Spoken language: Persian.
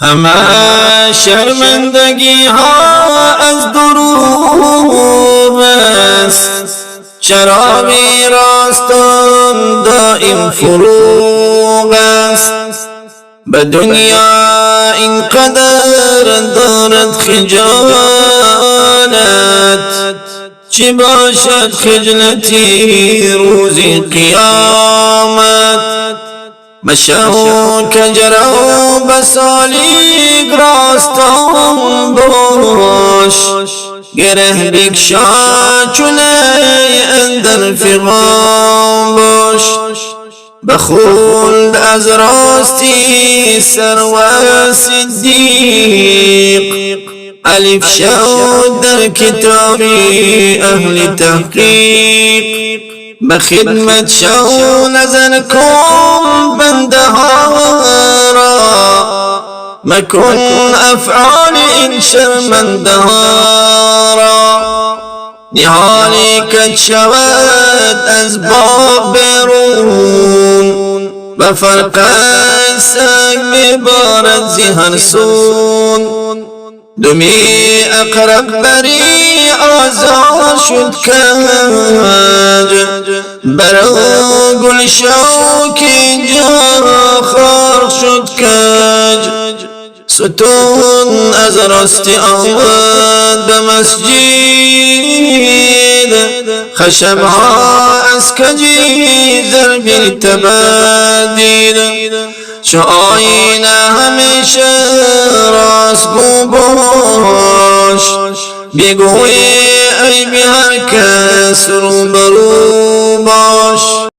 همه شرمندگی ها از دروغ است، شرابی راستان دائم فروغ است. به دنیا اینقدر دارد خجالت، چه باشد خجلتی روز قیامت. مشو کجرو بسالیگ راستان باش، گره بکشا چونه اندر فغان باش. بخولد از راستی سرور صدیق، الف شد در کتاب اهل تحقیق. بخدمت شو نظر کن بنده ها را، مکن افعال این شرمنده ها را. نهالی کج شود از باب بیرون، بفرق سگ میبارد زی هر سون. دمی اقرب بری آزار شد کج، برو گل شوکی جا خار شد کج. ستون از راستی آمد به مسجد، خشمها از کجی ضربی تبدید. شو آینه همیشه راستگو باش، بگوی ای بی هر کس روبرو باش.